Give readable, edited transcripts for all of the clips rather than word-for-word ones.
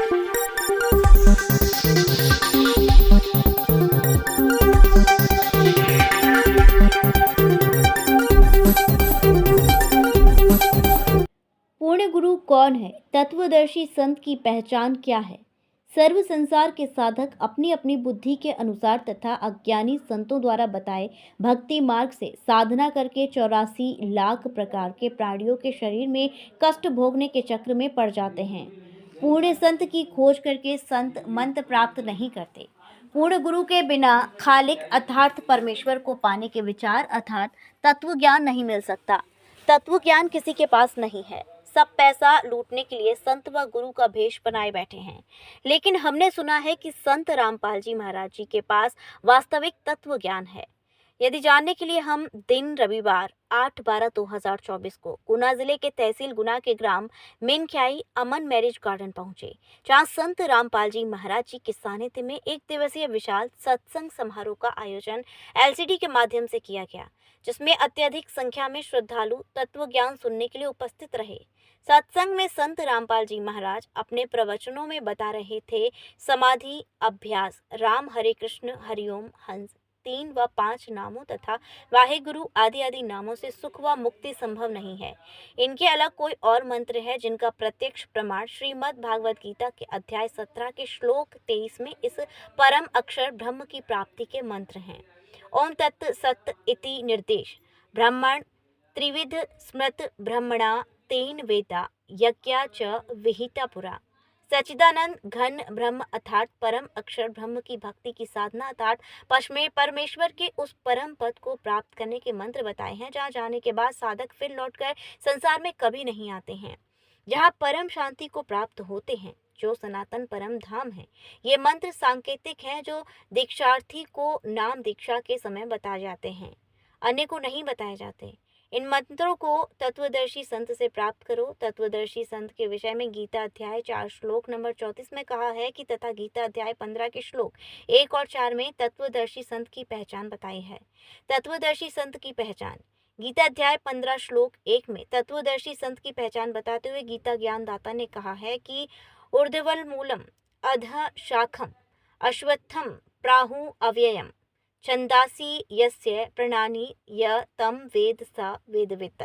पूर्ण गुरु कौन है? तत्वदर्शी संत की पहचान क्या है? सर्व संसार के साधक अपनी अपनी बुद्धि के अनुसार तथा अज्ञानी संतों द्वारा बताए भक्ति मार्ग से साधना करके 84 लाख प्रकार के प्राणियों के शरीर में कष्ट भोगने के चक्र में पड़ जाते हैं। पूर्ण संत की खोज करके संत मंत्र प्राप्त नहीं करते। पूर्ण गुरु के बिना खालिक अर्थात परमेश्वर को पाने के विचार अर्थात तत्व ज्ञान नहीं मिल सकता। तत्व ज्ञान किसी के पास नहीं है। सब पैसा लूटने के लिए संत व गुरु का भेष बनाए बैठे हैं। लेकिन हमने सुना है कि संत रामपाल जी महाराज जी के पास वास्तविक तत्व ज्ञान है। यदि जानने के लिए हम दिन रविवार 8/12/2024 को गुना जिले के तहसील गुना के ग्राम मेनख्याई अमन मैरिज गार्डन पहुंचे, जहां संत रामपाल जी महाराज जी के सानिध्य में एक दिवसीय विशाल सत्संग समारोह का आयोजन LCD के माध्यम से किया गया, जिसमें अत्यधिक संख्या में श्रद्धालु तत्व ज्ञान सुनने के लिए उपस्थित रहे। सत्संग में संत रामपाल जी महाराज अपने प्रवचनों में बता रहे थे समाधि अभ्यास, राम हरे कृष्ण हरिओम हंस 3 व 5 नामों तथा वाहेगुरु आदि नामों से सुख व मुक्ति संभव नहीं है। इनके अलग कोई और मंत्र है जिनका प्रत्यक्ष प्रमाण श्रीमद् भागवत गीता के अध्याय 17 के श्लोक 23 में इस परम अक्षर ब्रह्म की प्राप्ति के मंत्र हैं। ओम तत् सत् इति निर्देश ब्राह्मण त्रिविध स्मृत ब्रह्मणा तेन वेदा यज्ञा च विहिता पुरा। सच्चिदानंद घन ब्रह्म अर्थात परम अक्षर ब्रह्म की भक्ति की साधना अर्थात परमेश्वर के उस परम पद को प्राप्त करने के मंत्र बताए हैं, जहाँ जाने के बाद साधक फिर लौटकर संसार में कभी नहीं आते हैं, जहाँ परम शांति को प्राप्त होते हैं, जो सनातन परम धाम है। ये मंत्र सांकेतिक हैं जो दीक्षार्थी को नाम दीक्षा के समय बताए जाते हैं, अन्य को नहीं बताए जाते। इन मंत्रों को तत्वदर्शी संत से प्राप्त करो। तत्वदर्शी संत के विषय में गीता अध्याय 4 श्लोक नंबर 34 में कहा है कि तथा गीता अध्याय 15 के श्लोक 1 और 4 में तत्वदर्शी संत की पहचान बताई है। तत्वदर्शी संत की पहचान गीता अध्याय 15 श्लोक 1 में तत्वदर्शी संत की पहचान बताते हुए गीता ज्ञानदाता ने कहा है कि ऊर्ध्वल मूलम अधः शाखम अश्वत्थम प्राहु अव्ययम छंदासी यस्य प्रणानी य तम वेद स वेदवित।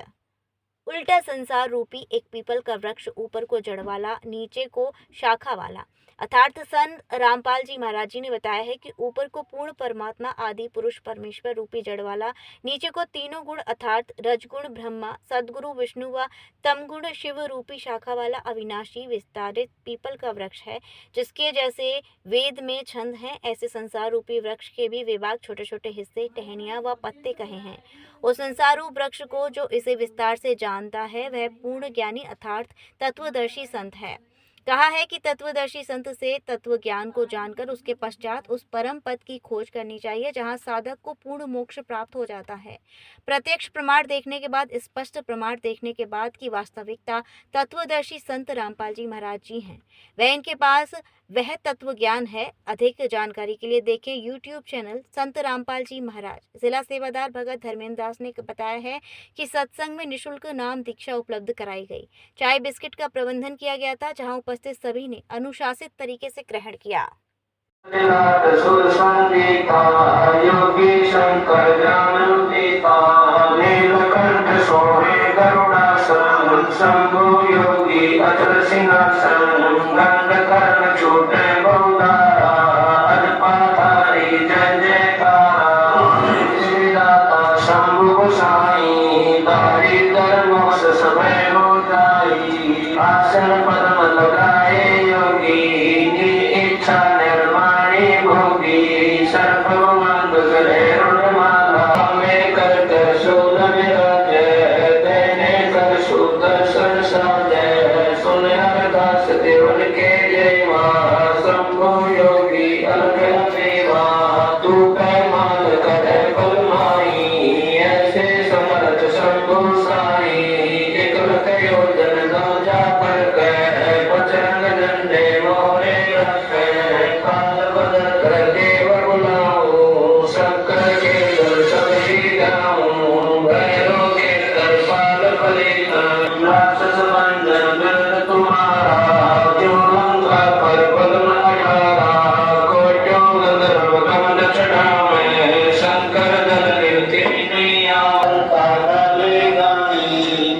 उल्टा संसार रूपी एक पीपल का वृक्ष ऊपर को जड़ वाला, नीचे को शाखा वाला, अर्थात संत रामपाल जी महाराज जी ने बताया है कि ऊपर को पूर्ण परमात्मा आदि पुरुष परमेश्वर रूपी जड़ वाला, नीचे को तीनों गुण अर्थात रजगुण ब्रह्मा, सदगुरु विष्णु व तमगुण शिव रूपी शाखा वाला अविनाशी विस्तारित पीपल का वृक्ष है। जिसके जैसे वेद में छंद हैं, ऐसे संसार रूपी वृक्ष के भी विभाग छोटे छोटे हिस्से, टहनियाँ व पत्ते कहे हैं। उस संसार रूप वृक्ष को जो इसे विस्तार से जानता है वह पूर्ण ज्ञानी अर्थात तत्वदर्शी संत है। कहा है कि तत्वदर्शी संत से तत्व ज्ञान को जानकर उसके पश्चात उस परम पद की खोज करनी चाहिए, जहां साधक को पूर्ण मोक्ष प्राप्त हो जाता है। प्रत्यक्ष प्रमाण देखने के बाद, स्पष्ट प्रमाण देखने के बाद की वास्तविकता तत्वदर्शी संत रामपाल जी महाराज जी हैं। वह इनके पास वह तत्व ज्ञान है। अधिक जानकारी के लिए देखें YouTube चैनल संत रामपाल जी महाराज। जिला सेवादार भगत धर्मेंद्र दास ने बताया है कि सत्संग में निःशुल्क नाम दीक्षा उपलब्ध कराई गई। चाय बिस्किट का प्रबंधन किया गया था, जहां उपस्थित सभी ने अनुशासित तरीके से ग्रहण किया।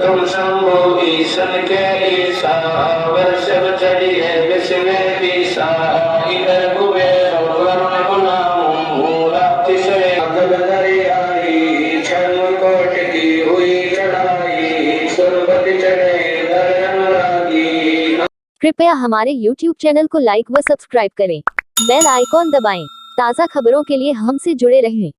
तुम शंभु ईशन के ईसा वर्षभ चढ़िए विश्व में पीसा इधर कुबेर वरुण गुना रातिशय अगल दरियाई छल कोट की हुई चढ़ाई सुरपति चढ़े दर्शन लागी। कृपया हमारे YouTube चैनल को लाइक व सब्सक्राइब करें। बेल आइकॉन दबाएं। ताज़ा खबरों के लिए हमसे जुड़े रहें।